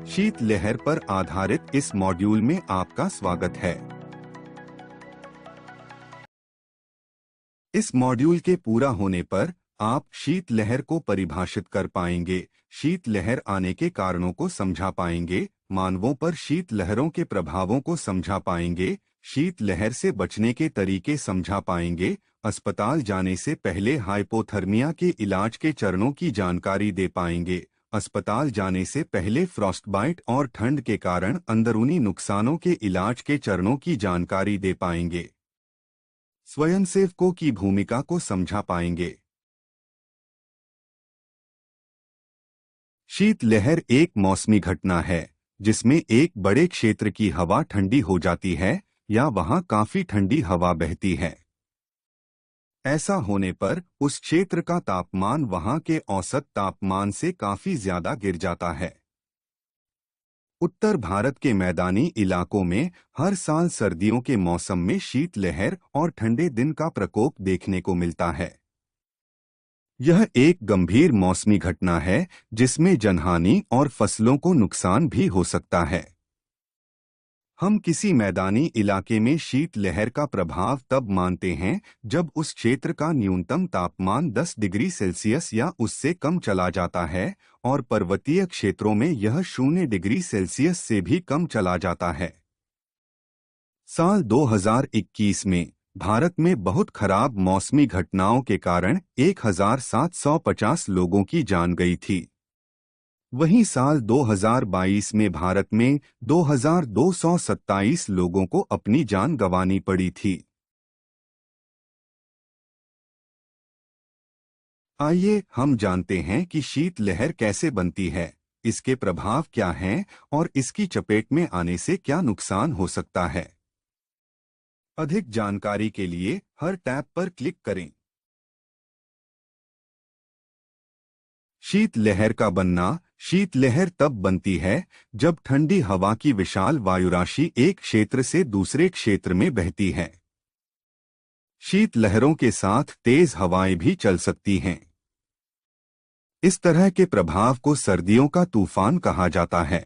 शीतलहर पर आधारित इस मॉड्यूल में आपका स्वागत है। इस मॉड्यूल के पूरा होने पर आप शीतलहर को परिभाषित कर पाएंगे, शीतलहर आने के कारणों को समझा पाएंगे, मानवों पर शीतलहरों के प्रभावों को समझा पाएंगे, शीतलहर से बचने के तरीके समझा पाएंगे, अस्पताल जाने से पहले हाइपोथर्मिया के इलाज के चरणों की जानकारी दे पाएंगे, अस्पताल जाने से पहले फ्रॉस्टबाइट और ठंड के कारण अंदरूनी नुकसानों के इलाज के चरणों की जानकारी दे पाएंगे, स्वयंसेवकों की भूमिका को समझा पाएंगे। शीतलहर एक मौसमी घटना है जिसमें एक बड़े क्षेत्र की हवा ठंडी हो जाती है या वहां काफी ठंडी हवा बहती है। ऐसा होने पर उस क्षेत्र का तापमान वहां के औसत तापमान से काफी ज्यादा गिर जाता है। उत्तर भारत के मैदानी इलाकों में हर साल सर्दियों के मौसम में शीतलहर और ठंडे दिन का प्रकोप देखने को मिलता है। यह एक गंभीर मौसमी घटना है जिसमें जनहानि और फसलों को नुकसान भी हो सकता है। हम किसी मैदानी इलाके में शीतलहर का प्रभाव तब मानते हैं जब उस क्षेत्र का न्यूनतम तापमान 10 डिग्री सेल्सियस या उससे कम चला जाता है और पर्वतीय क्षेत्रों में यह 0 डिग्री सेल्सियस से भी कम चला जाता है। साल 2021 में भारत में बहुत खराब मौसमी घटनाओं के कारण 1750 लोगों की जान गई थी। वहीं साल 2022 में भारत में 2227 लोगों को अपनी जान गंवानी पड़ी थी। आइए हम जानते हैं कि शीतलहर कैसे बनती है, इसके प्रभाव क्या हैं और इसकी चपेट में आने से क्या नुकसान हो सकता है। अधिक जानकारी के लिए हर टैब पर क्लिक करें। शीतलहर का बनना। शीतलहर तब बनती है जब ठंडी हवा की विशाल वायुराशि एक क्षेत्र से दूसरे क्षेत्र में बहती है। शीतलहरों के साथ तेज हवाएं भी चल सकती हैं। इस तरह के प्रभाव को सर्दियों का तूफान कहा जाता है।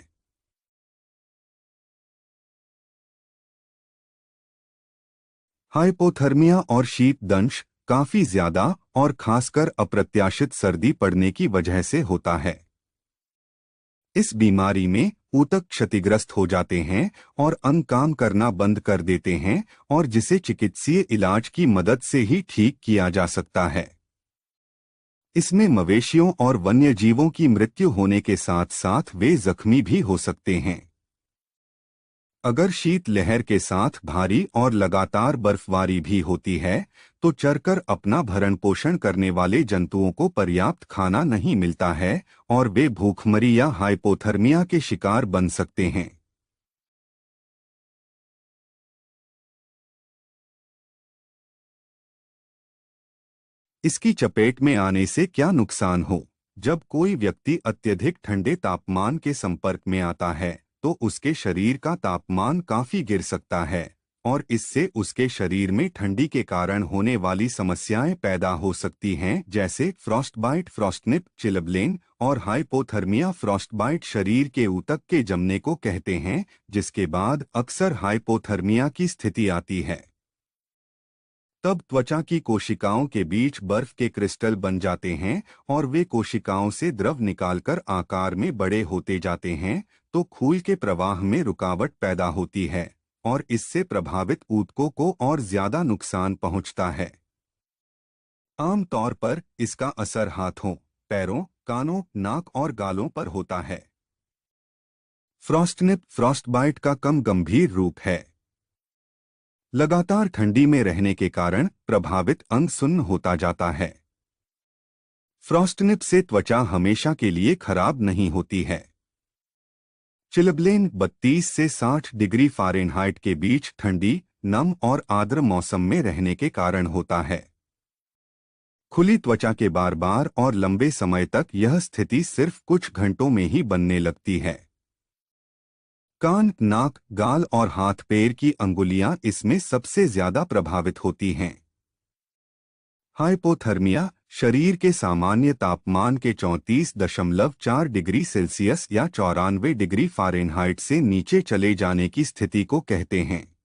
हाइपोथर्मिया और शीतदंश काफी ज्यादा और खासकर अप्रत्याशित सर्दी पड़ने की वजह से होता है। इस बीमारी में ऊतक क्षतिग्रस्त हो जाते हैं और अंग काम करना बंद कर देते हैं और जिसे चिकित्सीय इलाज की मदद से ही ठीक किया जा सकता है। इसमें मवेशियों और वन्यजीवों की मृत्यु होने के साथ साथ वे जख्मी भी हो सकते हैं। अगर शीतलहर के साथ भारी और लगातार बर्फबारी भी होती है तो चरकर अपना भरण पोषण करने वाले जंतुओं को पर्याप्त खाना नहीं मिलता है और वे भूखमरी या हाइपोथर्मिया के शिकार बन सकते हैं। इसकी चपेट में आने से क्या नुकसान हो। जब कोई व्यक्ति अत्यधिक ठंडे तापमान के संपर्क में आता है तो उसके शरीर का तापमान काफी गिर सकता है और इससे उसके शरीर में ठंडी के कारण होने वाली समस्याएं पैदा हो सकती हैं, जैसे फ्रॉस्टबाइट, फ्रॉस्टनिप, चिलब्लेन और हाइपोथर्मिया। फ्रॉस्टबाइट शरीर के ऊतक के जमने को कहते हैं, जिसके बाद अक्सर हाइपोथर्मिया की स्थिति आती है। तब त्वचा की कोशिकाओं के बीच बर्फ के क्रिस्टल बन जाते हैं और वे कोशिकाओं से द्रव निकालकर आकार में बड़े होते जाते हैं, तो खून के प्रवाह में रुकावट पैदा होती है और इससे प्रभावित ऊतकों को और ज्यादा नुकसान पहुंचता है। आमतौर पर इसका असर हाथों, पैरों, कानों, नाक और गालों पर होता है। फ्रॉस्टनिप फ्रॉस्टबाइट का कम गंभीर रूप है। लगातार ठंडी में रहने के कारण प्रभावित अंग सुन्न होता जाता है। फ्रॉस्टनिप से त्वचा हमेशा के लिए खराब नहीं होती है। चिलब्लेन 32 से 60 डिग्री फ़ारेनहाइट के बीच ठंडी, नम और आर्द्र मौसम में रहने के कारण होता है। खुली त्वचा के बार बार और लंबे समय तक यह स्थिति सिर्फ कुछ घंटों में ही बनने लगती है। कान, नाक, गाल और हाथ पैर की अंगुलियां इसमें सबसे ज्यादा प्रभावित होती हैं। हाइपोथर्मिया शरीर के सामान्य तापमान के 34.4 डिग्री सेल्सियस या 94 डिग्री फ़ारेनहाइट से नीचे चले जाने की स्थिति को कहते हैं।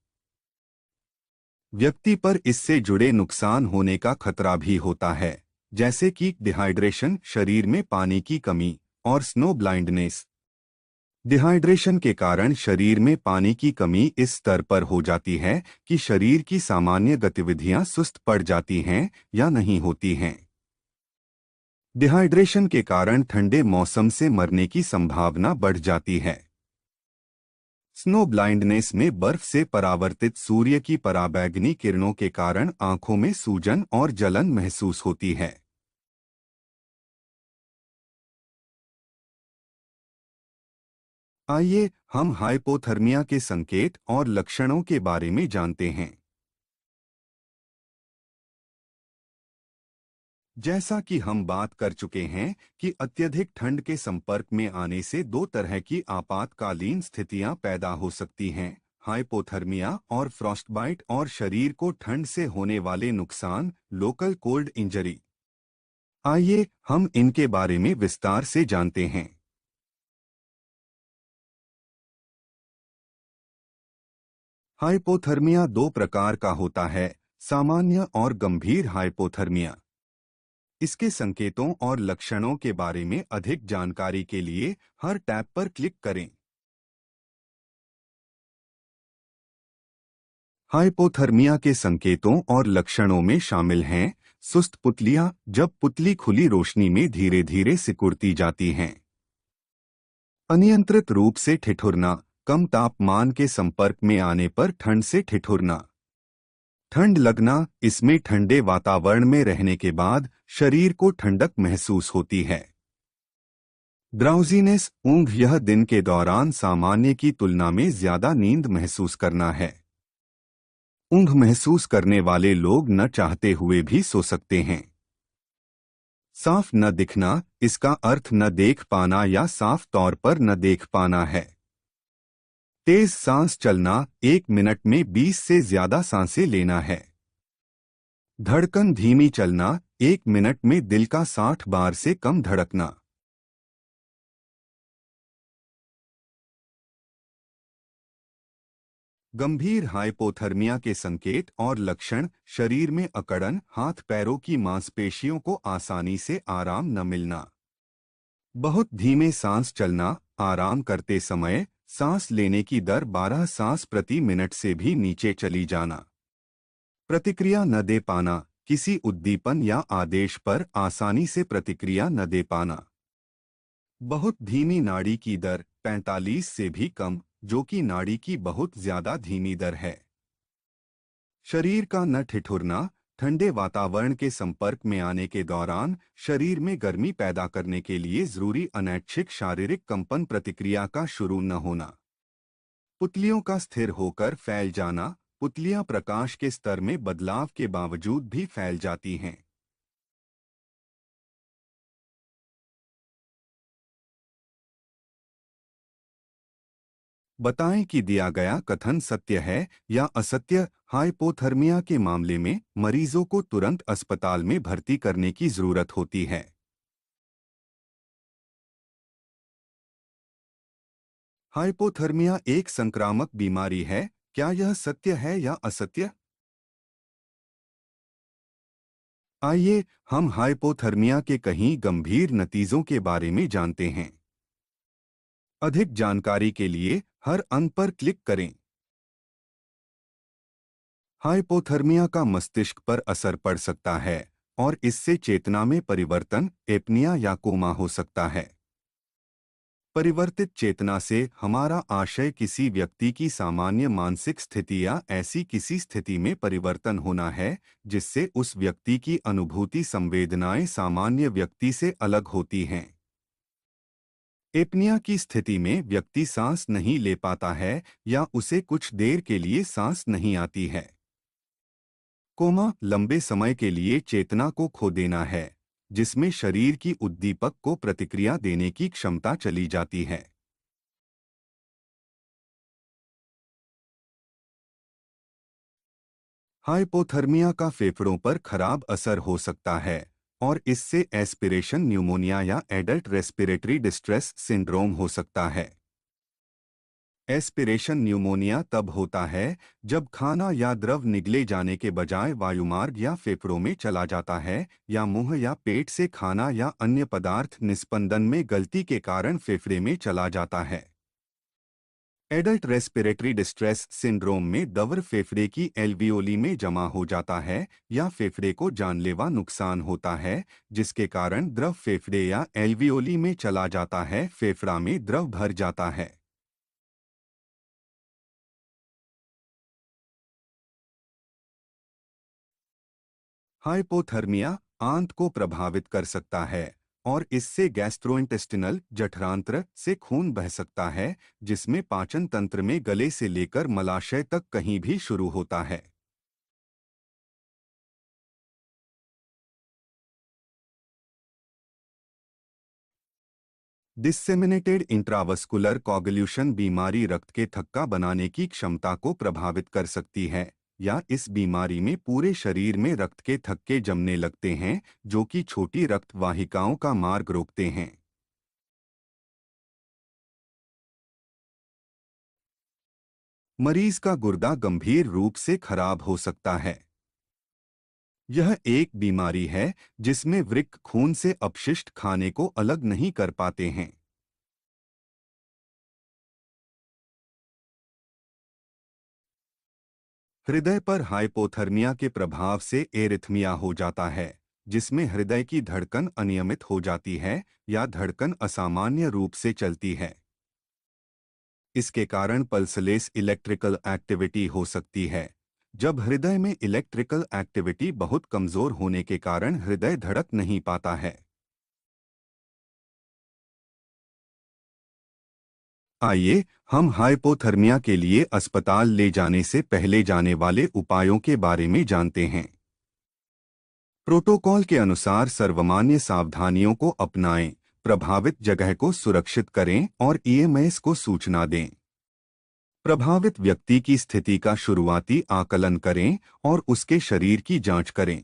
व्यक्ति पर इससे जुड़े नुकसान होने का खतरा भी होता है, जैसे कि डिहाइड्रेशन, शरीर में पानी की कमी और स्नो ब्लाइंडनेस। डिहाइड्रेशन के कारण शरीर में पानी की कमी इस स्तर पर हो जाती है कि शरीर की सामान्य गतिविधियां सुस्त पड़ जाती हैं या नहीं होती हैं। डिहाइड्रेशन के कारण ठंडे मौसम से मरने की संभावना बढ़ जाती है। स्नो ब्लाइंडनेस में बर्फ से परावर्तित सूर्य की पराबैंगनी किरणों के कारण आंखों में सूजन और जलन महसूस होती है। आइए हम हाइपोथर्मिया के संकेत और लक्षणों के बारे में जानते हैं। जैसा कि हम बात कर चुके हैं कि अत्यधिक ठंड के संपर्क में आने से दो तरह की आपातकालीन स्थितियां पैदा हो सकती हैं, हाइपोथर्मिया और फ्रॉस्टबाइट, और शरीर को ठंड से होने वाले नुकसान, लोकल कोल्ड इंजरी। आइए हम इनके बारे में विस्तार से जानते हैं। हाइपोथर्मिया दो प्रकार का होता है, सामान्य और गंभीर हाइपोथर्मिया। इसके संकेतों और लक्षणों के बारे में अधिक जानकारी के लिए हर टैब पर क्लिक करें। हाइपोथर्मिया के संकेतों और लक्षणों में शामिल हैं सुस्त पुतलियां, जब पुतली खुली रोशनी में धीरे धीरे सिकुड़ती जाती हैं। अनियंत्रित रूप से ठिठुरना, कम तापमान के संपर्क में आने पर ठंड से ठिठुरना। ठंड लगना, इसमें ठंडे वातावरण में रहने के बाद शरीर को ठंडक महसूस होती है। ड्राउजीनेस, ऊंघ, यह दिन के दौरान सामान्य की तुलना में ज्यादा नींद महसूस करना है। ऊंघ महसूस करने वाले लोग न चाहते हुए भी सो सकते हैं। साफ न दिखना, इसका अर्थ न देख पाना या साफ तौर पर न देख पाना है। तेज सांस चलना, 1 मिनट में 20 से ज्यादा सांसें लेना है। धड़कन धीमी चलना, 1 मिनट में दिल का 60 बार से कम धड़कना। गंभीर हाइपोथर्मिया के संकेत और लक्षण, शरीर में अकड़न, हाथ पैरों की मांसपेशियों को आसानी से आराम न मिलना। बहुत धीमे सांस चलना, आराम करते समय सांस लेने की दर 12 सांस प्रति मिनट से भी नीचे चली जाना। प्रतिक्रिया न दे पाना, किसी उद्दीपन या आदेश पर आसानी से प्रतिक्रिया न दे पाना। बहुत धीमी नाड़ी की दर, 45 से भी कम, जो कि नाड़ी की बहुत ज्यादा धीमी दर है। शरीर का न ठिठुरना, ठंडे वातावरण के संपर्क में आने के दौरान शरीर में गर्मी पैदा करने के लिए जरूरी अनैच्छिक शारीरिक कंपन प्रतिक्रिया का शुरू न होना। पुतलियों का स्थिर होकर फैल जाना, पुतलियां प्रकाश के स्तर में बदलाव के बावजूद भी फैल जाती हैं। बताएं कि दिया गया कथन सत्य है या असत्य। हाइपोथर्मिया के मामले में मरीजों को तुरंत अस्पताल में भर्ती करने की जरूरत होती है। हाइपोथर्मिया एक संक्रामक बीमारी है, क्या यह सत्य है या असत्य? आइए हम हाइपोथर्मिया के कहीं गंभीर नतीजों के बारे में जानते हैं। अधिक जानकारी के लिए हर अंक पर क्लिक करें। हाइपोथर्मिया का मस्तिष्क पर असर पड़ सकता है और इससे चेतना में परिवर्तन, एपनिया या कोमा हो सकता है। परिवर्तित चेतना से हमारा आशय किसी व्यक्ति की सामान्य मानसिक स्थिति या ऐसी किसी स्थिति में परिवर्तन होना है जिससे उस व्यक्ति की अनुभूति संवेदनाएं सामान्य व्यक्ति से अलग होती हैं। एपनिया की स्थिति में व्यक्ति सांस नहीं ले पाता है या उसे कुछ देर के लिए सांस नहीं आती है। कोमा लंबे समय के लिए चेतना को खो देना है, जिसमें शरीर की उद्दीपक को प्रतिक्रिया देने की क्षमता चली जाती है। हाइपोथर्मिया का फेफड़ों पर खराब असर हो सकता है और इससे एस्पिरेशन न्यूमोनिया या एडल्ट रेस्पिरेटरी डिस्ट्रेस सिंड्रोम हो सकता है। एस्पिरेशन न्यूमोनिया तब होता है जब खाना या द्रव निगले जाने के बजाय वायुमार्ग या फेफड़ों में चला जाता है, या मुंह या पेट से खाना या अन्य पदार्थ निस्पंदन में गलती के कारण फेफड़े में चला जाता है। एडल्ट रेस्पिरेटरी डिस्ट्रेस सिंड्रोम में दवर फेफड़े की एल्वियोली में जमा हो जाता है या फेफड़े को जानलेवा नुकसान होता है, जिसके कारण द्रव फेफड़े या एल्वियोली में चला जाता है, फेफड़ा में द्रव भर जाता है। हाइपोथर्मिया आंत को प्रभावित कर सकता है और इससे गैस्ट्रोइंटेस्टिनल जठरांत्र से खून बह सकता है, जिसमें पाचन तंत्र में गले से लेकर मलाशय तक कहीं भी शुरू होता है। डिसेमिनेटेड इंट्रावस्कुलर कोगुलेशन बीमारी रक्त के थक्का बनाने की क्षमता को प्रभावित कर सकती है, या इस बीमारी में पूरे शरीर में रक्त के थक्के जमने लगते हैं जो कि छोटी रक्त वाहिकाओं का मार्ग रोकते हैं। मरीज का गुर्दा गंभीर रूप से खराब हो सकता है। यह एक बीमारी है जिसमें वृक्क खून से अपशिष्ट खाने को अलग नहीं कर पाते हैं। हृदय पर हाइपोथर्मिया के प्रभाव से एरिथमिया हो जाता है, जिसमें हृदय की धड़कन अनियमित हो जाती है या धड़कन असामान्य रूप से चलती है। इसके कारण पल्सलेस इलेक्ट्रिकल एक्टिविटी हो सकती है। जब हृदय में इलेक्ट्रिकल एक्टिविटी बहुत कमजोर होने के कारण हृदय धड़क नहीं पाता है। आइए हम हाइपोथर्मिया के लिए अस्पताल ले जाने से पहले जाने वाले उपायों के बारे में जानते हैं। प्रोटोकॉल के अनुसार सर्वमान्य सावधानियों को अपनाएं, प्रभावित जगह को सुरक्षित करें और ईएमएस को सूचना दें। प्रभावित व्यक्ति की स्थिति का शुरुआती आकलन करें और उसके शरीर की जांच करें।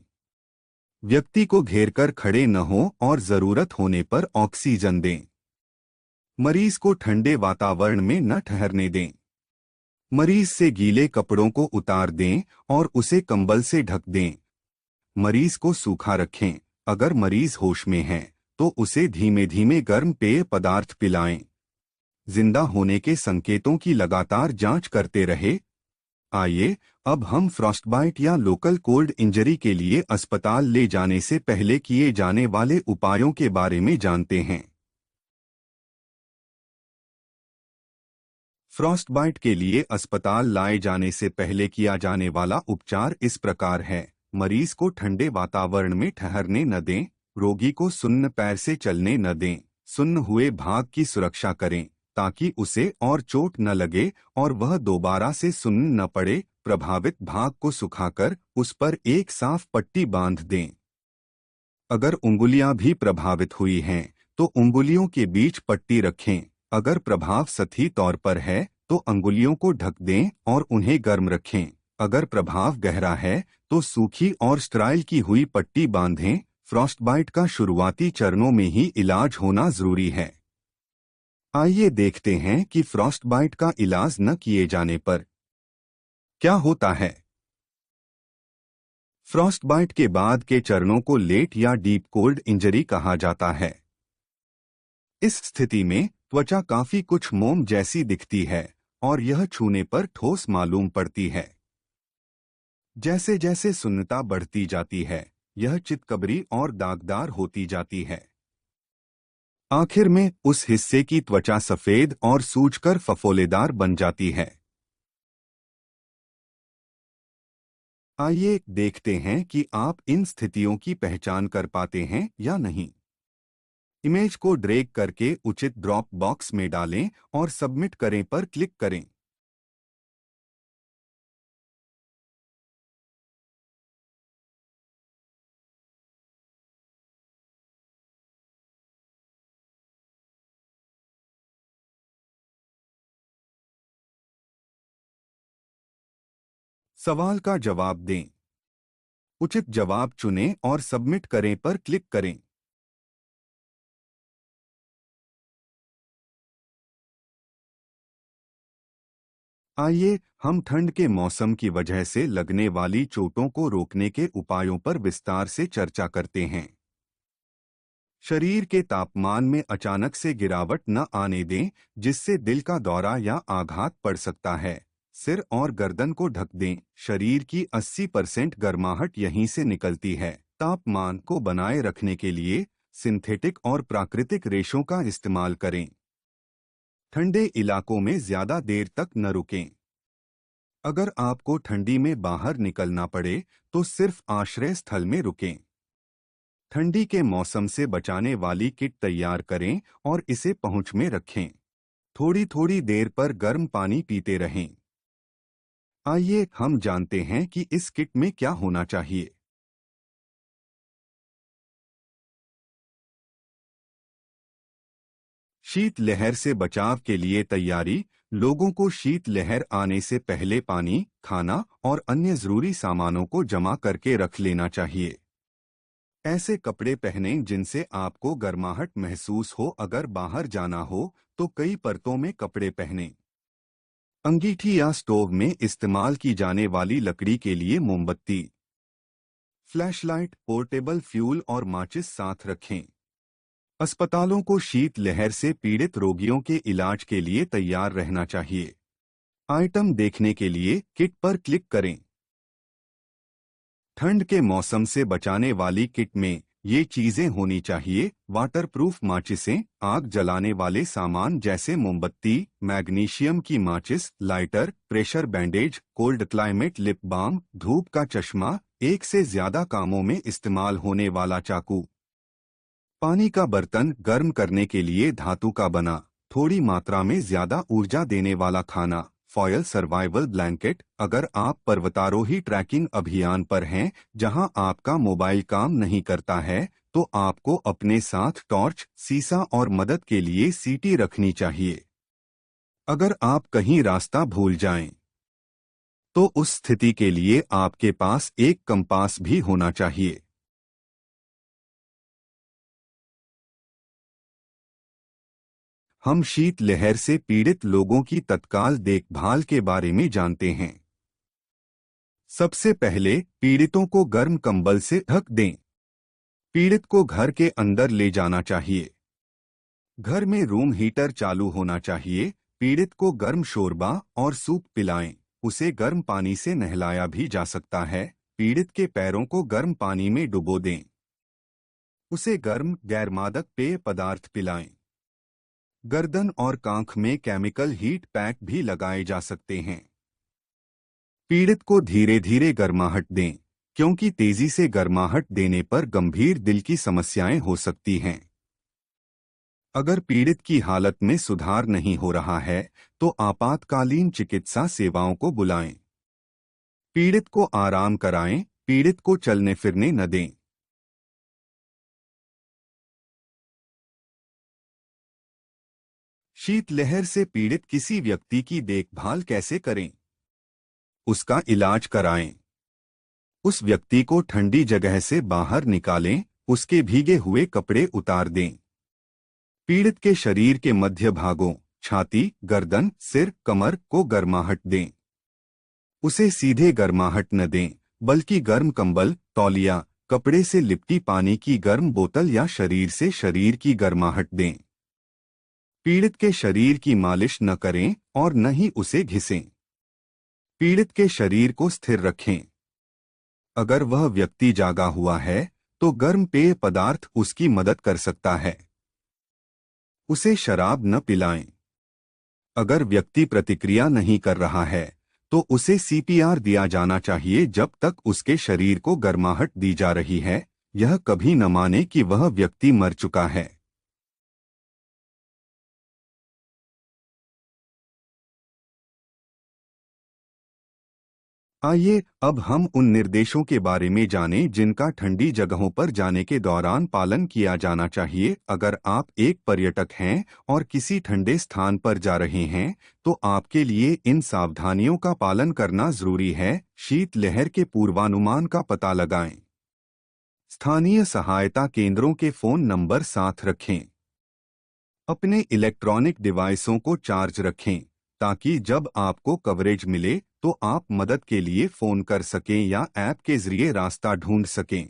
व्यक्ति को घेरकर खड़े न हों और जरूरत होने पर ऑक्सीजन दें। मरीज को ठंडे वातावरण में न ठहरने दें। मरीज से गीले कपड़ों को उतार दें और उसे कंबल से ढक दें। मरीज को सूखा रखें। अगर मरीज होश में है तो उसे धीमे धीमे गर्म पेय पदार्थ पिलाएं। जिंदा होने के संकेतों की लगातार जांच करते रहे। आइए अब हम फ्रॉस्टबाइट या लोकल कोल्ड इंजरी के लिए अस्पताल ले जाने से पहले किए जाने वाले उपायों के बारे में जानते हैं। फ्रॉस्टबाइट के लिए अस्पताल लाए जाने से पहले किया जाने वाला उपचार इस प्रकार है। मरीज को ठंडे वातावरण में ठहरने न दें। रोगी को सुन्न पैर से चलने न दें। सुन्न हुए भाग की सुरक्षा करें ताकि उसे और चोट न लगे और वह दोबारा से सुन्न न पड़े। प्रभावित भाग को सुखाकर उस पर एक साफ पट्टी बांध दें। अगर उंगलियां भी प्रभावित हुई हैं तो उंगलियों के बीच पट्टी रखें। अगर प्रभाव सतही तौर पर है तो अंगुलियों को ढक दें और उन्हें गर्म रखें। अगर प्रभाव गहरा है तो सूखी और स्टराइल की हुई पट्टी बांधें। फ्रॉस्टबाइट का शुरुआती चरणों में ही इलाज होना जरूरी है। आइए देखते हैं कि फ्रॉस्टबाइट का इलाज न किए जाने पर क्या होता है। फ्रॉस्टबाइट के बाद के चरणों को लेट या डीप कोल्ड इंजरी कहा जाता है। इस स्थिति में त्वचा काफी कुछ मोम जैसी दिखती है और यह छूने पर ठोस मालूम पड़ती है। जैसे जैसे सुन्नता बढ़ती जाती है, यह चितकबरी और दागदार होती जाती है। आखिर में उस हिस्से की त्वचा सफेद और सूजकर फफोलेदार बन जाती है। आइए देखते हैं कि आप इन स्थितियों की पहचान कर पाते हैं या नहीं। इमेज को ड्रैग करके उचित ड्रॉप बॉक्स में डालें और सबमिट करें पर क्लिक करें। सवाल का जवाब दें। उचित जवाब चुनें और सबमिट करें पर क्लिक करें। आइए हम ठंड के मौसम की वजह से लगने वाली चोटों को रोकने के उपायों पर विस्तार से चर्चा करते हैं। शरीर के तापमान में अचानक से गिरावट न आने दें, जिससे दिल का दौरा या आघात पड़ सकता है। सिर और गर्दन को ढक दें। शरीर की 80% गर्माहट यहीं से निकलती है। तापमान को बनाए रखने के लिए सिंथेटिक और प्राकृतिक रेशों का इस्तेमाल करें। ठंडे इलाकों में ज्यादा देर तक न रुकें। अगर आपको ठंडी में बाहर निकलना पड़े तो सिर्फ आश्रय स्थल में रुकें। ठंडी के मौसम से बचाने वाली किट तैयार करें और इसे पहुंच में रखें। थोड़ी थोड़ी देर पर गर्म पानी पीते रहें। आइए हम जानते हैं कि इस किट में क्या होना चाहिए। शीत लहर से बचाव के लिए तैयारी। लोगों को शीत लहर आने से पहले पानी, खाना और अन्य जरूरी सामानों को जमा करके रख लेना चाहिए। ऐसे कपड़े पहनें जिनसे आपको गर्माहट महसूस हो। अगर बाहर जाना हो तो कई परतों में कपड़े पहनें। अंगीठी या स्टोव में इस्तेमाल की जाने वाली लकड़ी के लिए मोमबत्ती, फ्लैशलाइट, पोर्टेबल फ्यूल और माचिस साथ रखें। अस्पतालों को शीत लहर से पीड़ित रोगियों के इलाज के लिए तैयार रहना चाहिए। आइटम देखने के लिए किट पर क्लिक करें। ठंड के मौसम से बचाने वाली किट में ये चीजें होनी चाहिए। वाटरप्रूफ माचिसें, आग जलाने वाले सामान जैसे मोमबत्ती, मैग्नीशियम की माचिस, lighter, pressure bandage, cold climate lip balm, धूप का चश्मा, एक से ज्यादा कामों में इस्तेमाल होने वाला चाकू। पानी का बर्तन, गर्म करने के लिए धातु का बना, थोड़ी मात्रा में ज्यादा ऊर्जा देने वाला खाना। फॉयल सर्वाइवल ब्लैंकेट, अगर आप पर्वतारोही ट्रैकिंग अभियान पर हैं जहां आपका मोबाइल काम नहीं करता है, तो आपको अपने साथ टॉर्च, सीसा और मदद के लिए सीटी रखनी चाहिए। अगर आप कहीं रास्ता भूल जाएं, तो उस स्थिति के लिए आपके पास एक कंपास भी होना चाहिए। हम शीत लहर से पीड़ित लोगों की तत्काल देखभाल के बारे में जानते हैं। सबसे पहले पीड़ितों को गर्म कंबल से ढक दें। पीड़ित को घर के अंदर ले जाना चाहिए। घर में रूम हीटर चालू होना चाहिए। पीड़ित को गर्म शोरबा और सूप पिलाएं। उसे गर्म पानी से नहलाया भी जा सकता है। पीड़ित के पैरों को गर्म पानी में डुबो दें। उसे गर्म गैरमादक पेय पदार्थ पिलाएं। गर्दन और कांख में केमिकल हीट पैक भी लगाए जा सकते हैं। पीड़ित को धीरे धीरे गर्माहट दें, क्योंकि तेजी से गर्माहट देने पर गंभीर दिल की समस्याएं हो सकती हैं। अगर पीड़ित की हालत में सुधार नहीं हो रहा है, तो आपातकालीन चिकित्सा सेवाओं को बुलाएं। पीड़ित को आराम कराएं। पीड़ित को चलने फिरने न दें। शीतलहर से पीड़ित किसी व्यक्ति की देखभाल कैसे करें? उसका इलाज कराएं। उस व्यक्ति को ठंडी जगह से बाहर निकालें। उसके भीगे हुए कपड़े उतार दें। पीड़ित के शरीर के मध्य भागों, छाती, गर्दन, सिर, कमर को गर्माहट दें। उसे सीधे गर्माहट न दें, बल्कि गर्म कंबल, तौलिया, कपड़े से लिपटी पानी की गर्म बोतल या शरीर से शरीर की गर्माहट दें। पीड़ित के शरीर की मालिश न करें और न ही उसे घिसें। पीड़ित के शरीर को स्थिर रखें। अगर वह व्यक्ति जागा हुआ है, तो गर्म पेय पदार्थ उसकी मदद कर सकता है। उसे शराब न पिलाएं। अगर व्यक्ति प्रतिक्रिया नहीं कर रहा है, तो उसे सीपीआर दिया जाना चाहिए जब तक उसके शरीर को गर्माहट दी जा रही है। यह कभी न माने कि वह व्यक्ति मर चुका है। आइए अब हम उन निर्देशों के बारे में जानें जिनका ठंडी जगहों पर जाने के दौरान पालन किया जाना चाहिए। अगर आप एक पर्यटक हैं और किसी ठंडे स्थान पर जा रहे हैं, तो आपके लिए इन सावधानियों का पालन करना जरूरी है। शीतलहर के पूर्वानुमान का पता लगाएं। स्थानीय सहायता केंद्रों के फोन नंबर साथ रखें। अपने इलेक्ट्रॉनिक डिवाइसों को चार्ज रखें ताकि जब आपको कवरेज मिले तो आप मदद के लिए फोन कर सकें या ऐप के जरिए रास्ता ढूंढ सकें।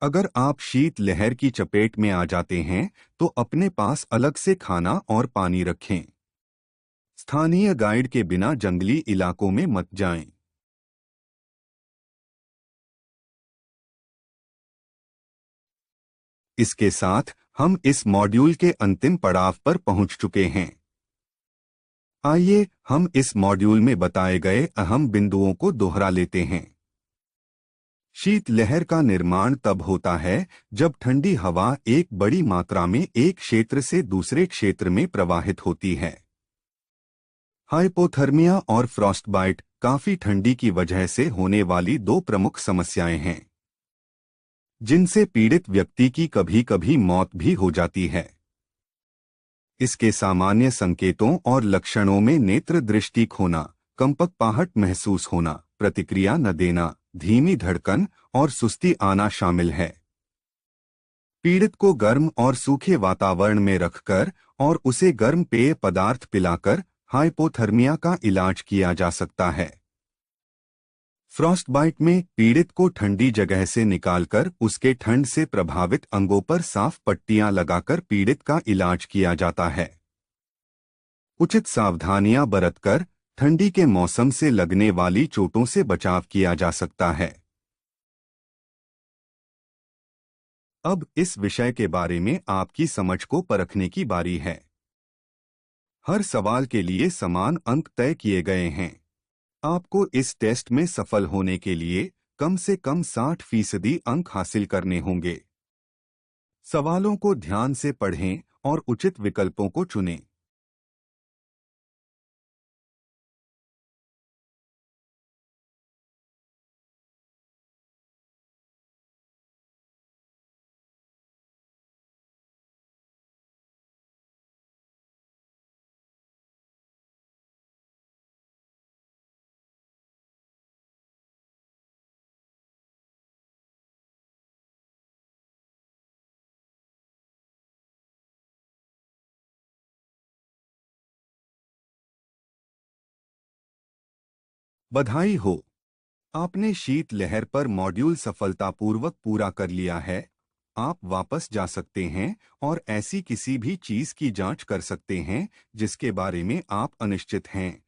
अगर आप शीत लहर की चपेट में आ जाते हैं तो अपने पास अलग से खाना और पानी रखें। स्थानीय गाइड के बिना जंगली इलाकों में मत जाएं। इसके साथ हम इस मॉड्यूल के अंतिम पड़ाव पर पहुंच चुके हैं। आइए हम इस मॉड्यूल में बताए गए अहम बिंदुओं को दोहरा लेते हैं। शीतलहर का निर्माण तब होता है जब ठंडी हवा एक बड़ी मात्रा में एक क्षेत्र से दूसरे क्षेत्र में प्रवाहित होती है। हाइपोथर्मिया और फ्रॉस्टबाइट काफी ठंडी की वजह से होने वाली दो प्रमुख समस्याएं हैं, जिनसे पीड़ित व्यक्ति की कभी कभी मौत भी हो जाती है। इसके सामान्य संकेतों और लक्षणों में नेत्र दृष्टि खोना, कंपकपाहट महसूस होना, प्रतिक्रिया न देना, धीमी धड़कन और सुस्ती आना शामिल है। पीड़ित को गर्म और सूखे वातावरण में रखकर और उसे गर्म पेय पदार्थ पिलाकर हाइपोथर्मिया का इलाज किया जा सकता है। फ्रॉस्टबाइट में पीड़ित को ठंडी जगह से निकालकर उसके ठंड से प्रभावित अंगों पर साफ पट्टियां लगाकर पीड़ित का इलाज किया जाता है। उचित सावधानियां बरतकर ठंडी के मौसम से लगने वाली चोटों से बचाव किया जा सकता है। अब इस विषय के बारे में आपकी समझ को परखने की बारी है। हर सवाल के लिए समान अंक तय किए गए हैं। आपको इस टेस्ट में सफल होने के लिए कम से कम 60% अंक हासिल करने होंगे। सवालों को ध्यान से पढ़ें और उचित विकल्पों को चुनें। बधाई हो, आपने शीत लहर पर मॉड्यूल सफलतापूर्वक पूरा कर लिया है। आप वापस जा सकते हैं और ऐसी किसी भी चीज की जांच कर सकते हैं जिसके बारे में आप अनिश्चित हैं।